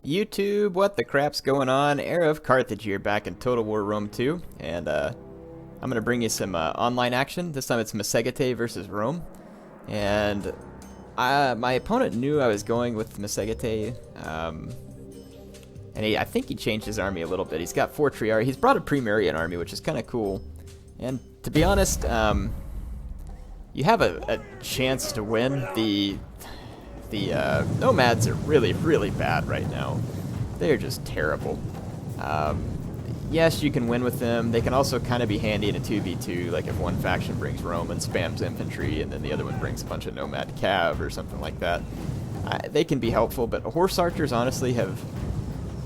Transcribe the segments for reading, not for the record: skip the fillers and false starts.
YouTube, what the crap's going on? HeirofCarthage here, back in Total War Rome 2, and I'm going to bring you some online action. This time it's Massagetae versus Rome, and my opponent knew I was going with Massagetae, and I think he changed his army a little bit. He's got 4 Triarii. He's brought a Primarian army, which is kind of cool, and to be honest, you have a chance to win. The nomads are really, really bad right now. They're just terrible. Yes, you can win with them. They can also kind of be handy in a 2v2, like if one faction brings Rome and spams infantry, and then the other one brings a bunch of nomad cav or something like that. They can be helpful, but horse archers honestly have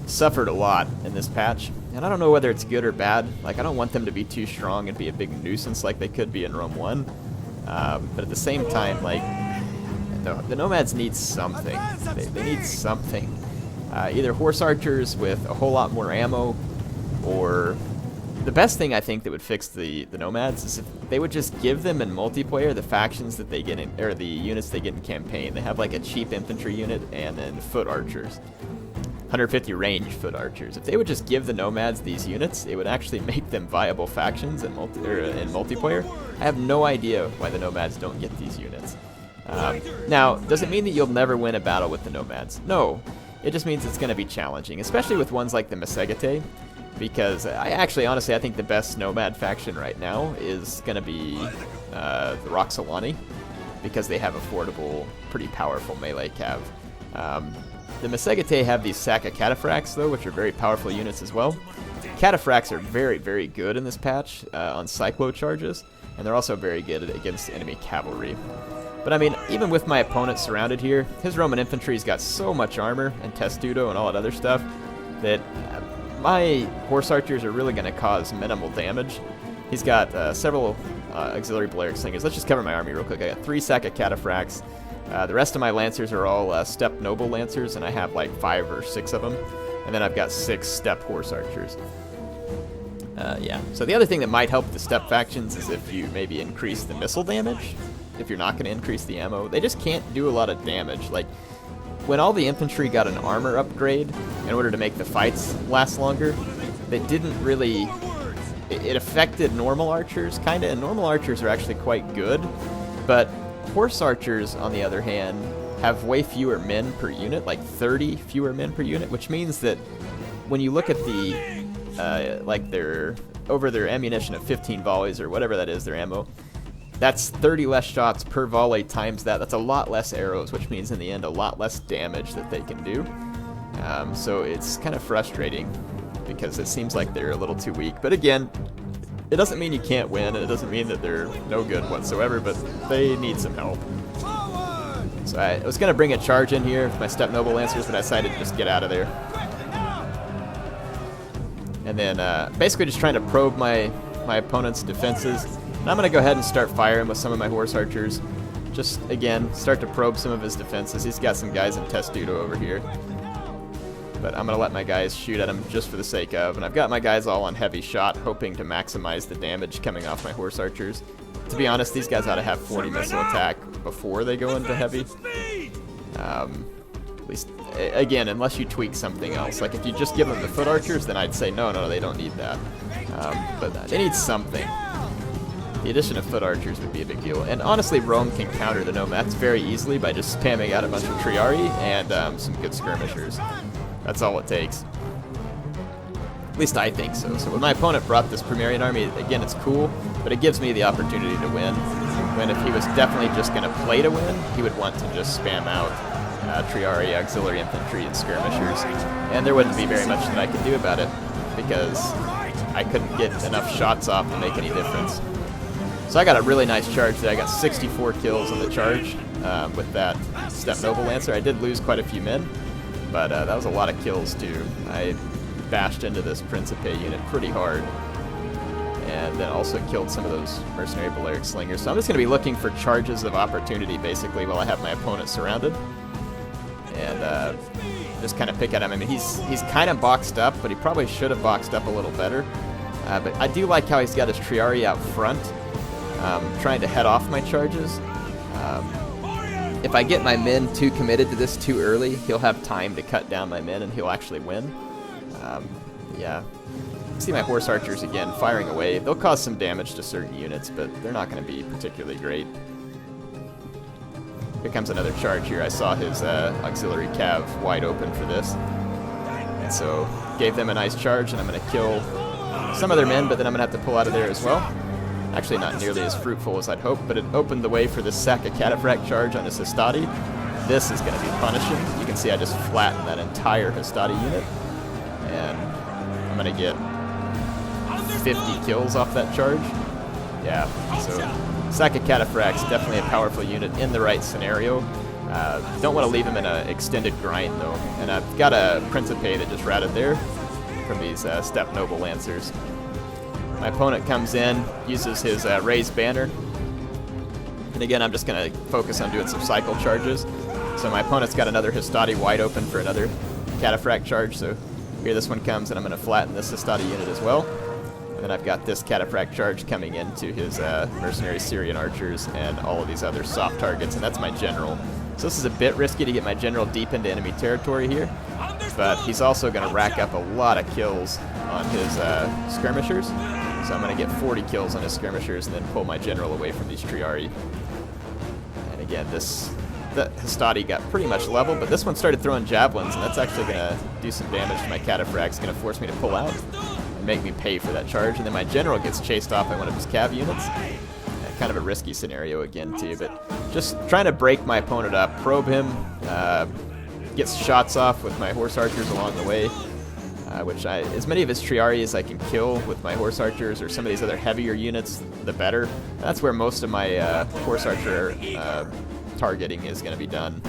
suffered a lot in this patch, and I don't know whether it's good or bad. Like, I don't want them to be too strong and be a big nuisance like they could be in Rome 1, but at the same time, like, the nomads need something. They need something. Either horse archers with a whole lot more ammo, or the best thing I think that would fix the nomads is if they would just give them in multiplayer the factions that they get in, or the units they get in campaign. They have like a cheap infantry unit and then foot archers, 150 range foot archers. If they would just give the nomads these units, it would actually make them viable factions in multiplayer. I have no idea why the nomads don't get these units. Now, does it mean that you'll never win a battle with the nomads? No. It just means it's going to be challenging, especially with ones like the Massagetae, because honestly, I think the best nomad faction right now is going to be the Roxolani, because they have affordable, pretty powerful melee cav. The Massagetae have these Saka Cataphracts, though, which are very powerful units as well. Cataphracts are very, very good in this patch on cyclo charges, and they're also very good against enemy cavalry. But I mean, even with my opponent surrounded here, his Roman infantry's got so much armor and testudo and all that other stuff that my horse archers are really going to cause minimal damage. He's got several auxiliary Balearic slingers. Let's just cover my army real quick. I got 3 Saka Cataphracts. The rest of my lancers are all steppe noble lancers, and I have like 5 or 6 of them. And then I've got 6 steppe horse archers. Yeah. So the other thing that might help the steppe factions is if you maybe increase the missile damage. If you're not going to increase the ammo, they just can't do a lot of damage. Like, when all the infantry got an armor upgrade in order to make the fights last longer, they didn't really... It affected normal archers, kind of, and normal archers are actually quite good, but horse archers, on the other hand, have way fewer men per unit, like 30 fewer men per unit, which means that when you look at the, like their ammunition of 15 volleys, or whatever that is, their ammo, that's 30 less shots per volley times that. That's a lot less arrows, which means in the end a lot less damage that they can do. So it's kind of frustrating because it seems like they're a little too weak. But again, it doesn't mean you can't win, and it doesn't mean that they're no good whatsoever, but they need some help. So I was going to bring a charge in here with my steppe noble lancers, but I decided to just get out of there. And then basically just trying to probe my opponent's defenses. And I'm going to go ahead and start firing with some of my horse archers. Just, again, start to probe some of his defenses. He's got some guys in testudo over here. But I'm going to let my guys shoot at him just for the sake of. And I've got my guys all on heavy shot, hoping to maximize the damage coming off my horse archers. To be honest, these guys ought to have 40 missile attack before they go into heavy. At least, again, unless you tweak something else. Like, if you just give them the foot archers, then I'd say, no, they don't need that. But they need something. The addition of foot archers would be a big deal. And honestly, Rome can counter the nomads very easily by just spamming out a bunch of Triarii and some good skirmishers. That's all it takes. At least I think so. So when my opponent brought this Primarian army, again, it's cool, but it gives me the opportunity to win. When if he was definitely just going to play to win, he would want to just spam out Triarii, auxiliary infantry, and skirmishers. And there wouldn't be very much that I could do about it, because I couldn't get enough shots off to make any difference. So I got a really nice charge there. I got 64 kills on the charge with that steppe noble lancer. I did lose quite a few men, but that was a lot of kills too. I bashed into this Principe unit pretty hard, and then also killed some of those mercenary Balearic slingers. So I'm just going to be looking for charges of opportunity basically while I have my opponent surrounded, and just kind of pick at him. I mean, he's kind of boxed up, but he probably should have boxed up a little better. But I do like how he's got his Triarii out front, trying to head off my charges. if I get my men too committed to this too early, he'll have time to cut down my men and he'll actually win. Yeah. See my horse archers again firing away. They'll cause some damage to certain units, but they're not going to be particularly great. Here comes another charge here. I saw his auxiliary cav wide open for this. And so gave them a nice charge, and I'm going to kill some of their men, but then I'm going to have to pull out of there as well. Actually not nearly as fruitful as I'd hoped, but it opened the way for this Massagetae charge on his Hastati. This is going to be punishing. You can see I just flattened that entire Hastati unit. And I'm going to get 50 kills off that charge. Yeah, so Massagetae definitely a powerful unit in the right scenario. Don't want to leave him in an extended grind though. And I've got a Principe that just routed there from these Steppe Noble Lancers. My opponent comes in, uses his raised banner. And again, I'm just going to focus on doing some cycle charges. So my opponent's got another Hastati wide open for another Cataphract charge. So here this one comes, and I'm going to flatten this Hastati unit as well. And then I've got this Cataphract charge coming into his mercenary Syrian archers and all of these other soft targets, and that's my general. So this is a bit risky to get my general deep into enemy territory here, but he's also going to rack up a lot of kills on his skirmishers. So I'm going to get 40 kills on his skirmishers and then pull my general away from these Triarii. And again, the Hastati got pretty much level, but this one started throwing javelins, and that's actually going to do some damage to my Cataphracts. It's going to force me to pull out and make me pay for that charge. And then my general gets chased off by one of his cav units. Kind of a risky scenario again, too, but just trying to break my opponent up, probe him, get shots off with my horse archers along the way, which as many of his Triarii as I can kill with my horse archers or some of these other heavier units, the better. That's where most of my horse archer targeting is going to be done.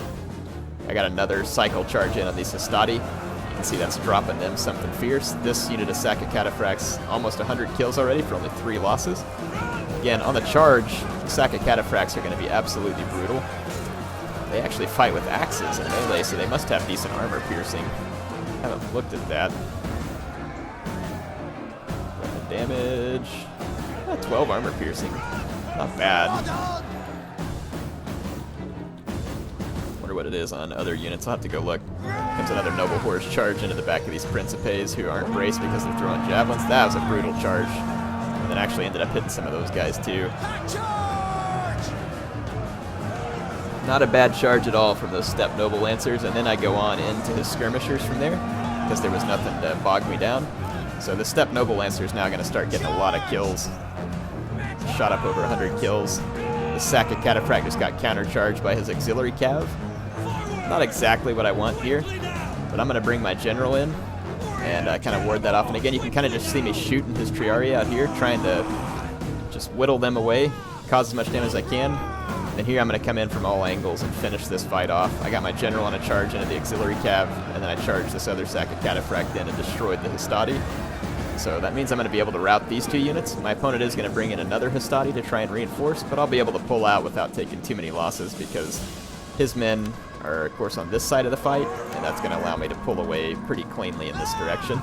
I got another cycle charge in on these Hastati. You can see that's dropping them something fierce. This unit of Massagetae almost 100 kills already for only 3 losses. Again, on the charge, Massagetae are going to be absolutely brutal. They actually fight with axes and melee, so they must have decent armor piercing. I haven't looked at that. Weapon damage. 12 armor piercing. Not bad. Wonder what it is on other units. I'll have to go look. Comes another noble horse charge into the back of these Principes who aren't braced because they're throwing javelins. That was a brutal charge. And actually ended up hitting some of those guys too. Not a bad charge at all from those Steppe Noble Lancers, and then I go on into his skirmishers from there because there was nothing to bog me down. So the Steppe Noble Lancer is now going to start getting a lot of kills. Shot up over 100 kills. The Massagetae just got countercharged by his auxiliary cav. Not exactly what I want here, but I'm going to bring my general in and kind of ward that off. And again, you can kind of just see me shooting his Triarii out here, trying to just whittle them away, cause as much damage as I can. And here I'm going to come in from all angles and finish this fight off. I got my general on a charge into the auxiliary cav, and then I charged this other Massagetae in and destroyed the Hastati. So that means I'm going to be able to rout these 2 units. My opponent is going to bring in another Hastati to try and reinforce, but I'll be able to pull out without taking too many losses because his men are, of course, on this side of the fight, and that's going to allow me to pull away pretty cleanly in this direction.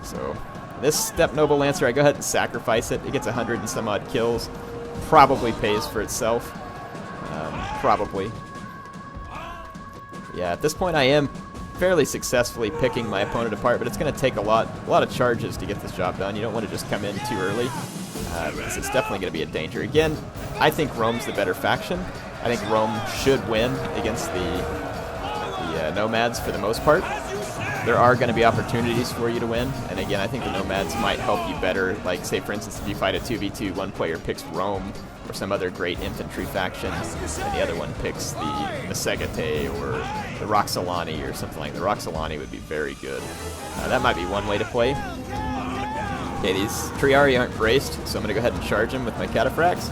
So this Steppe Noble Lancer, I go ahead and sacrifice it. It gets 100 and some odd kills. Probably pays for itself. Probably. Yeah, at this point I am fairly successfully picking my opponent apart, but it's going to take a lot of charges to get this job done. You don't want to just come in too early. It's definitely going to be a danger. Again, I think Rome's the better faction. I think Rome should win against the Nomads for the most part. There are going to be opportunities for you to win, and again, I think the Nomads might help you better. Like, say, for instance, if you fight a 2v2, one player picks Rome or some other great infantry faction, and the other one picks the Massagetae or the Roxolani or something like that. The Roxolani would be very good. That might be one way to play. Okay, these Triarii aren't braced, so I'm going to go ahead and charge them with my Cataphracts.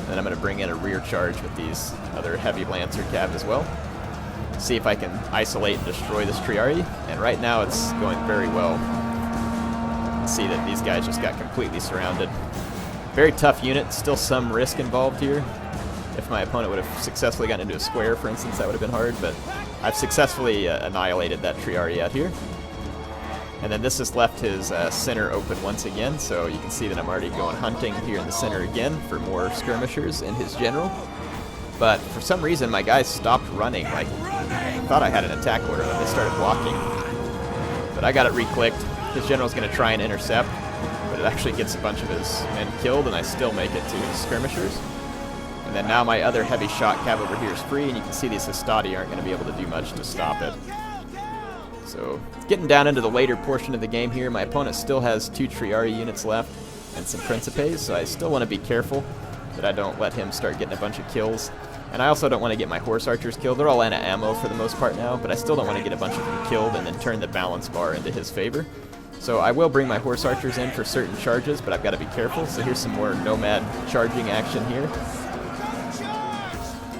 Then I'm going to bring in a rear charge with these other heavy Lancer cav as well. See if I can isolate and destroy this Triarii, and right now it's going very well. See that these guys just got completely surrounded. Very tough unit, still some risk involved here. If my opponent would have successfully gotten into a square, for instance, that would have been hard, but I've successfully annihilated that Triarii out here. And then this has left his center open once again, so you can see that I'm already going hunting here in the center again for more skirmishers and his general. But for some reason, my guys stopped running. Like, I thought I had an attack order, and they started walking. But I got it re-clicked. His general's going to try and intercept, but it actually gets a bunch of his men killed, and I still make it to his skirmishers. And then now my other heavy shot cab over here is free, and you can see these Hastati aren't going to be able to do much to stop it. So, getting down into the later portion of the game here, my opponent still has 2 Triari units left and some Principes, so I still want to be careful that I don't let him start getting a bunch of kills. And I also don't want to get my horse archers killed. They're all out of ammo for the most part now, but I still don't want to get a bunch of them killed and then turn the balance bar into his favor. So I will bring my horse archers in for certain charges, but I've got to be careful. So here's some more nomad charging action here.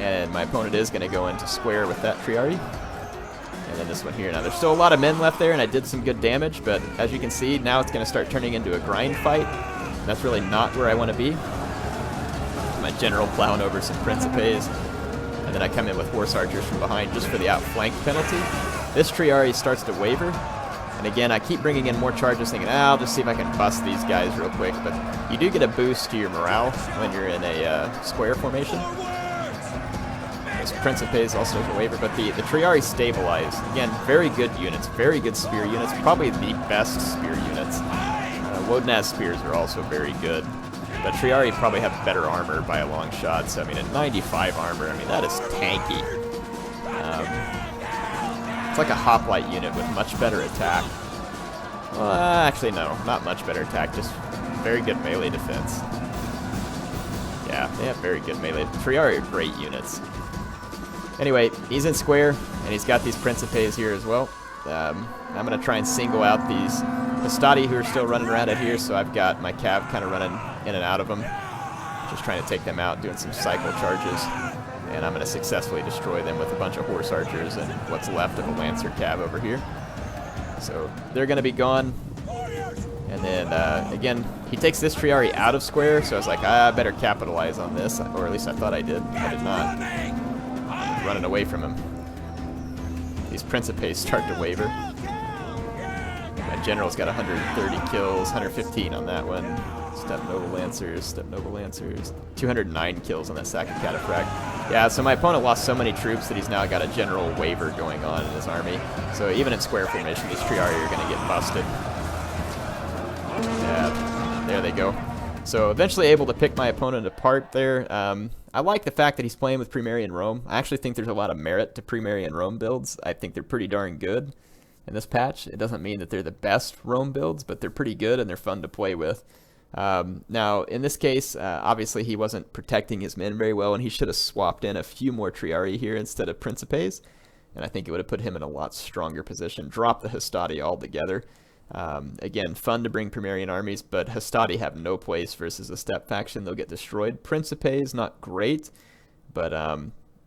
And my opponent is going to go into square with that Triari. And then this one here. Now there's still a lot of men left there, and I did some good damage, but as you can see, now it's going to start turning into a grind fight. That's really not where I want to be. My general plowing over some Principes, and then I come in with horse archers from behind just for the outflank penalty. This Triari starts to waver, and again, I keep bringing in more charges thinking, I'll just see if I can bust these guys real quick, but you do get a boost to your morale when you're in a square formation. Those Principes also start to waver, but the Triari stabilize. Again, very good units, very good spear units, probably the best spear units. Wodenaz spears are also very good. But Triari probably have better armor by a long shot, so I mean, at 95 armor, I mean, that is tanky. It's like a hoplite unit with much better attack. Well, actually, no, not much better attack, just very good melee defense. Yeah, they have very good melee. Triari are great units. Anyway, he's in square, and he's got these Principes here as well. I'm going to try and single out these Hastati who are still running around out here, so I've got my cav kind of running in and out of them. Just trying to take them out, doing some cycle charges. And I'm going to successfully destroy them with a bunch of horse archers and what's left of a lancer cav over here. So they're going to be gone. And then, again, he takes this Triari out of square, so I was like, I better capitalize on this. Or at least I thought I did. I did not. I'm running away from him. These Principes start to waver. My general's got 130 kills, 115 on that one. Step Noble Lancers, 209 kills on that Massagetae. Yeah, so my opponent lost so many troops that he's now got a general waver going on in his army. So even in square formation, these Triari are going to get busted. Yeah, there they go. So eventually able to pick my opponent apart there. I like the fact that he's playing with Primarian Rome. I actually think there's a lot of merit to Primarian Rome builds. I think they're pretty darn good in this patch. It doesn't mean that they're the best Rome builds, but they're pretty good and they're fun to play with. Now, in this case, obviously he wasn't protecting his men very well, and he should have swapped in a few more Triari here instead of Principes, and I think it would have put him in a lot stronger position. Drop the Hastati altogether. Again, fun to bring Primarian armies, but Hastati have no place versus the Steppe faction. They'll get destroyed. Principes, not great, but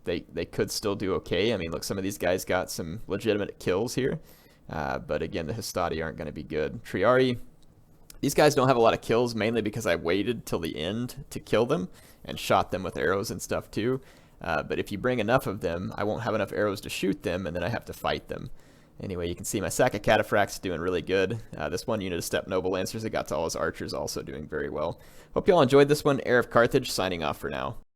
they could still do okay. I mean, look, some of these guys got some legitimate kills here, but again, the Hastati aren't going to be good. Triari, these guys don't have a lot of kills, mainly because I waited till the end to kill them and shot them with arrows and stuff too. But if you bring enough of them, I won't have enough arrows to shoot them, and then I have to fight them. Anyway, you can see my Massagetae doing really good. This one unit of Steppe Noble Lancers that got to all his archers also doing very well. Hope you all enjoyed this one. HeirofCarthage signing off for now.